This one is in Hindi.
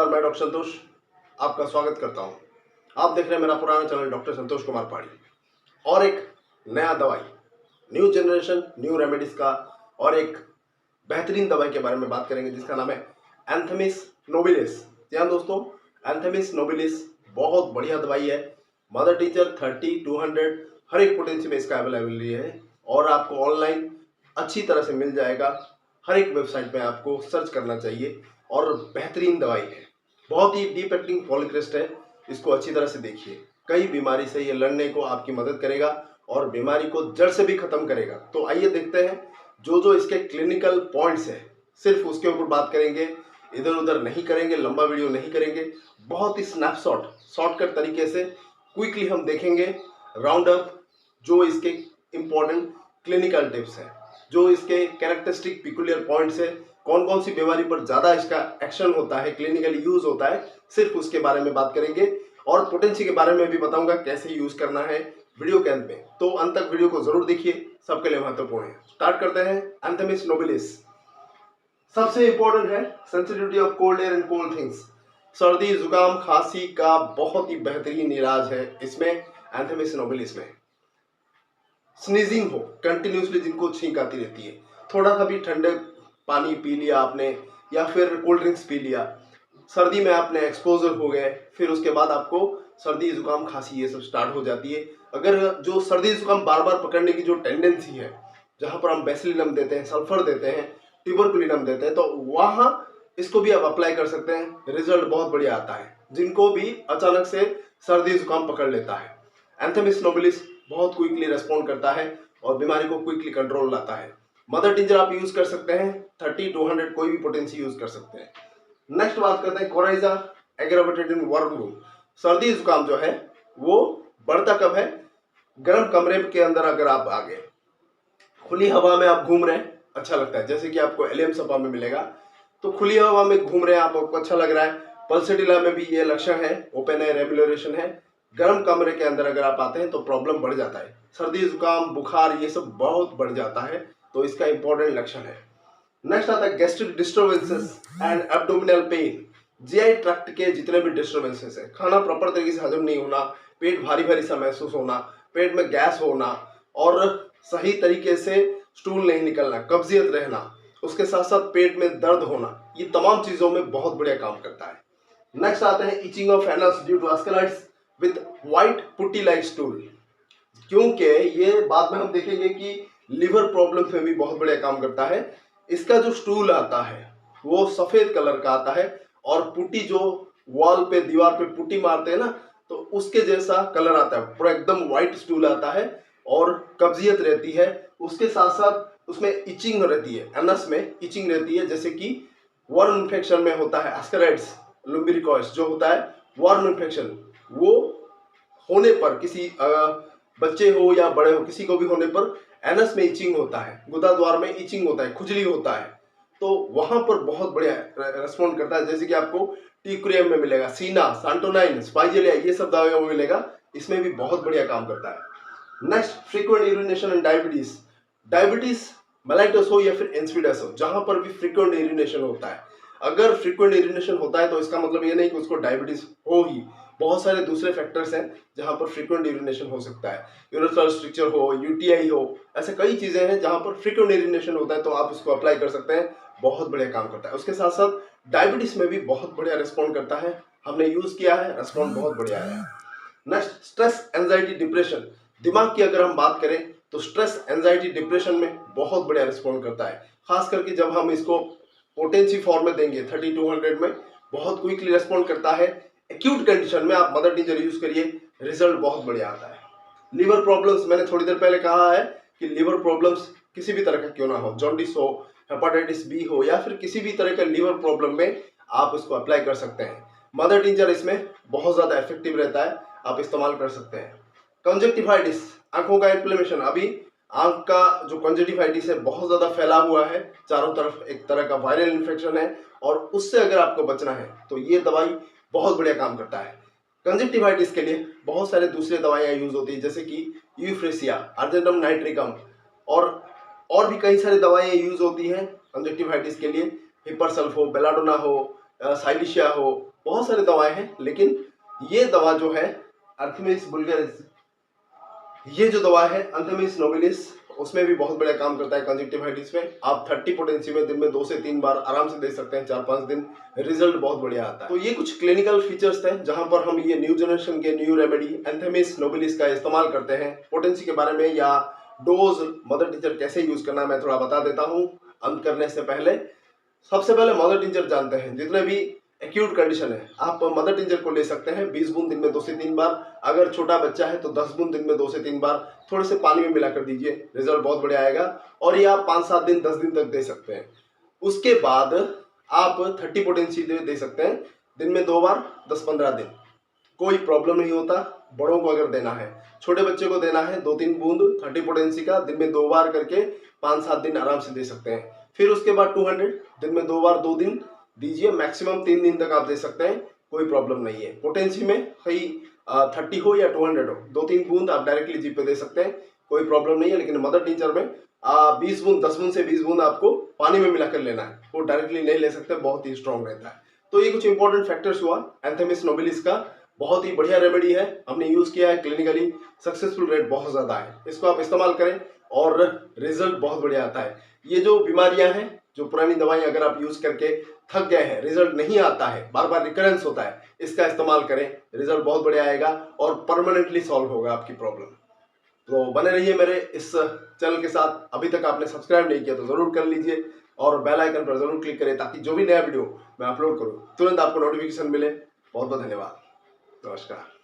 मैं डॉक्टर संतोष आपका स्वागत करता हूं। आप देख रहे हैं मेरा पुराना चैनल डॉक्टर संतोष कुमार पहाड़ी और एक नया दवाई, न्यू जनरेशन न्यू रेमेडीज का और एक बेहतरीन दवाई के बारे में बात करेंगे जिसका नाम है एंथेमिस नोबिलिस। जी हाँ दोस्तों, एंथेमिस नोबिलिस बहुत बढ़िया दवाई है। मदर टीचर 30, 200 हर एक पोटेंसी में इसका अवेलेबल है और आपको ऑनलाइन अच्छी तरह से मिल जाएगा। हर एक वेबसाइट में आपको सर्च करना चाहिए और बेहतरीन दवाई है। बहुत ही डीप एक्टिंग फॉलिक एसिड है। इसको अच्छी तरह से देखिए। कई बीमारी से ये लड़ने को आपकी मदद करेगा और बीमारी को जड़ से भी खत्म करेगा। तो आइए देखते हैं जो इसके क्लिनिकल पॉइंट्स है, सिर्फ उसके ऊपर बात करेंगे, इधर उधर नहीं करेंगे, लंबा वीडियो नहीं करेंगे। बहुत ही स्नैपशॉट शॉर्टकट तरीके से क्विकली हम देखेंगे राउंड अप जो इसके इंपॉर्टेंट क्लिनिकल टिप्स हैं, जो इसके कैरेक्टरिस्टिक पिकुलियर पॉइंट्स है, कौन कौन सी बीमारी पर ज़्यादा इसका एक्शन होता है, क्लिनिकल यूज होता है, सिर्फ उसके बारे में बात करेंगे और पोटेंसी के बारे में भी बताऊंगा कैसे यूज करना है वीडियो के अंत में। तो अंत तक वीडियो को जरूर देखिए, सबके लिए महत्वपूर्ण है। स्टार्ट करते हैं। एंथेमिस नोबिलिस सबसे इंपॉर्टेंट है sensitivity of cold air and cold things. सर्दी जुकाम खांसी का बहुत ही बेहतरीन इलाज है इसमें, एंथेमिस नोबिलिस में। स्नीजिंग हो कंटिन्यूसली, जिनको छींक आती रहती है, थोड़ा सा भी ठंडे पानी पी लिया आपने या फिर कोल्ड ड्रिंक्स पी लिया, सर्दी में आपने एक्सपोजर हो गए, फिर उसके बाद आपको सर्दी जुकाम खांसी ये सब स्टार्ट हो जाती है। अगर जो सर्दी जुकाम बार बार पकड़ने की जो टेंडेंसी है, जहां पर हम बेसिलिनम देते हैं, सल्फर देते हैं, ट्यूबरकुलिनम देते हैं, तो वहां इसको भी आप अप्लाई कर सकते हैं। रिजल्ट बहुत बढ़िया आता है जिनको भी अचानक से सर्दी जुकाम पकड़ लेता है। एंथेमिस नोबिलिस बहुत क्विकली रेस्पॉन्ड करता है और बीमारी को क्विकली कंट्रोल लाता है। मदर टिंचर आप यूज कर सकते हैं, 30, 200 कोई भी पोटेंसी यूज कर सकते हैं। नेक्स्ट बात करते हैं coryza aggravated in warm room. सर्दी जुकाम जो है वो बढ़ता कब है, गर्म कमरे के अंदर अगर आप आ गए, खुली हवा में आप घूम रहे हैं, अच्छा लगता है, जैसे कि आपको एलियम सपा में मिलेगा। तो खुली हवा में घूम रहे हैं आपको अच्छा लग रहा है। पल्सेटिला में भी ये लक्षण है, ओपन एयर एब्यूलरेशन है। गर्म कमरे के अंदर अगर आप आते हैं तो प्रॉब्लम बढ़ जाता है, सर्दी जुकाम बुखार ये सब बहुत बढ़ जाता है, तो इसका इंपॉर्टेंट लक्षण है। नेक्स्ट आता है gastric disturbances and abdominal pain. GI tract के जितने भी डिस्टर्बेंसेस है, खाना प्रॉपर तरीके से हजम नहीं होना, पेट भारी भारी सा महसूस होना, पेट में गैस होना और सही तरीके से स्टूल नहीं निकलना, कब्जियत रहना, उसके साथ साथ पेट में दर्द होना, ये तमाम चीजों में बहुत बढ़िया काम करता है। नेक्स्ट आते हैं itching of anus due to ascariasis with white putty like stool. क्योंकि ये बाद में हम देखेंगे कि लिवर प्रॉब्लम में भी बहुत बढ़िया काम करता है। इसका जो स्टूल आता है वो सफेद कलर का आता है और पुट्टी जो वॉल पे दीवार पे पुट्टी मारते हैं ना, तो उसके जैसा कलर आता है, पूरा एकदम व्हाइट स्टूल आता है और कब्जियत रहती है। उसके साथ साथ उसमें इचिंग रहती है, एनस में इचिंग रहती है, जैसे कि वर्म इन्फेक्शन में होता है एस्केराइड्स लुम्बिरिकोइड्स जो होता है वर्म इन्फेक्शन, वो होने पर किसी बच्चे हो या बड़े हो, किसी को भी होने पर एनस में इचिंग होता है, गुदा द्वार में इचिंग होता है, खुजली होता है, तो वहां पर बहुत बढ़िया रेस्पॉन्ड करता है। जैसे कि आपको टीक्रियम में मिलेगा, सीना, सांटोनाइन, स्पाइजेलिया, ये सब दवाइयों में मिलेगा, इसमें भी बहुत बढ़िया काम करता है। Next frequent urination and diabetes. Diabetes mellitus हो या फिर इंसिडियस हो, जहां पर भी फ्रीक्वेंट यूरिनेशन होता है, अगर फ्रीक्वेंट यूरिनेशन होता है तो इसका मतलब ये नहीं कि उसको डायबिटीज हो ही, बहुत सारे दूसरे फैक्टर्स हैं जहां पर फ्रीक्वेंट यूरिनेशन हो सकता है। यूरेथ्रल स्ट्रक्चर हो, यूटीआई हो, ऐसे कई चीजें हैं जहां पर फ्रीक्वेंट यूरिनेशन होता है, तो आप इसको अप्लाई कर सकते हैं, बहुत बढ़िया काम करता है। उसके साथ साथ डायबिटीज में भी बहुत बढ़िया रिस्पॉन्ड करता है, हमने यूज किया है, रिस्पॉन्ड बहुत बढ़िया आया है। Next stress anxiety depression. दिमाग की अगर हम बात करें तो स्ट्रेस एंजाइटी डिप्रेशन में बहुत बढ़िया रिस्पॉन्ड करता है, खास करके जब हम इसको पोटेंसी फॉर्म में देंगे 30, 200 में, बहुत क्विकली रिस्पॉन्ड करता है। एक्यूट कंडीशन में आप मदर टीचर यूज करिए, रिजल्ट बहुत बढ़िया आता है। लिवर प्रॉब्लम्स, मैंने थोड़ी देर पहले कहा है कि लिवर प्रॉब्लम्स किसी भी तरह का क्यों ना हो, जॉन्डिस हो, हेपाटाइटिस बी हो या फिर किसी भी तरह का लिवर प्रॉब्लम में आप इसको अप्लाई कर सकते हैं। मदर टीचर इसमें बहुत ज्यादा इफेक्टिव रहता है, आप इस्तेमाल कर सकते हैं। कंजक्टिवाइटिस, आंखों का इन्फ्लेमेशन, अभी आंख का जो कंजक्टिवाइटिस है बहुत ज्यादा फैला हुआ है, चारों तरफ एक तरह का वायरल इन्फेक्शन है और उससे अगर आपको बचना है तो ये दवाई बहुत बढ़िया काम करता है। कंजक्टिवाइटिस के लिए बहुत सारे दूसरे दवाइयां यूज होती है, जैसे कि यूफ्रेसिया, अर्जेंटम नाइट्रिकम और भी कई सारी दवाइयां यूज होती हैं कंजक्टिवाइटिस के लिए। हिपरसल्फ हो, बेलाडोना हो, साइलिशिया हो, बहुत सारी दवाएं हैं, लेकिन ये दवा जो है अर्थमिस वुल्गारिस, ये जो दवा है अर्थमिस नोबिलिस, उसमें भी बहुत बड़ा काम करता है कंजक्टिवाइटिस में। आप 30 पोटेंसी में दिन में 2 से 3 बार आराम से दे सकते हैं, 4-5 दिन, रिजल्ट बहुत बढ़िया आता है। तो ये कुछ क्लिनिकल फीचर्स थे जहां पर हम ये न्यू जनरेशन के न्यू रेमेडी एंथेमिस नोबिलिस का इस्तेमाल करते हैं। पोटेंसी के बारे में या डोज, मदर टीचर कैसे यूज करना है, मैं थोड़ा बता देता हूँ अंत करने से पहले। सबसे पहले मदर टिंचर जानते हैं, जितने भी एक्यूट कंडीशन है आप मदर टिंचर को ले सकते हैं 20 बूंद दिन में 2 से 3 बार। अगर छोटा बच्चा है तो 10 बूंद दिन में 2 से 3 बार थोड़े से पानी में मिलाकर दीजिए, रिजल्ट बहुत बढ़िया आएगा। और ये आप 5-7 दिन 10 दिन तक दे सकते हैं। उसके बाद आप 30 पोटेंसी दे सकते हैं दिन में 2 बार 10-15 दिन, कोई प्रॉब्लम नहीं होता। बड़ों को अगर देना है, छोटे बच्चे को देना है 2-3 बूंद 30 पोटेंसी का दिन में 2 बार करके 5-7 दिन आराम से दे सकते हैं। फिर उसके बाद 200 दिन में 2 बार 2 दिन दीजिए, मैक्सिमम 3 दिन तक आप दे सकते हैं, कोई प्रॉब्लम नहीं है। पोटेंसी में कहीं 30 हो या 200 हो, 2-3 बूंद आप डायरेक्टली जीभ पे दे सकते हैं, कोई प्रॉब्लम नहीं है। लेकिन मदर टीचर में 20 बूंद, 10 बूंद से 20 बूंद आपको पानी में मिलाकर लेना है, वो डायरेक्टली नहीं ले सकते, बहुत ही स्ट्रॉन्ग रहता है। तो ये कुछ इंपॉर्टेंट फैक्टर्स हुआ एंथेमिस नोबिलिस का। बहुत ही बढ़िया रेमेडी है, हमने यूज किया है, क्लिनिकली सक्सेसफुल रेट बहुत ज्यादा है। इसको आप इस्तेमाल करें और रिजल्ट बहुत बढ़िया आता है। ये जो बीमारियां हैं, जो पुरानी दवाई अगर आप यूज करके थक गए हैं, रिजल्ट नहीं आता है, बार बार रिकरेंस होता है, इसका इस्तेमाल करें, रिजल्ट बहुत बढ़िया आएगा और परमानेंटली सॉल्व होगा आपकी प्रॉब्लम। तो बने रहिए मेरे इस चैनल के साथ। अभी तक आपने सब्सक्राइब नहीं किया तो जरूर कर लीजिए और बेल आइकन पर जरूर क्लिक करें, ताकि जो भी नया वीडियो मैं अपलोड करूं तुरंत आपको नोटिफिकेशन मिले। बहुत बहुत धन्यवाद, नमस्कार।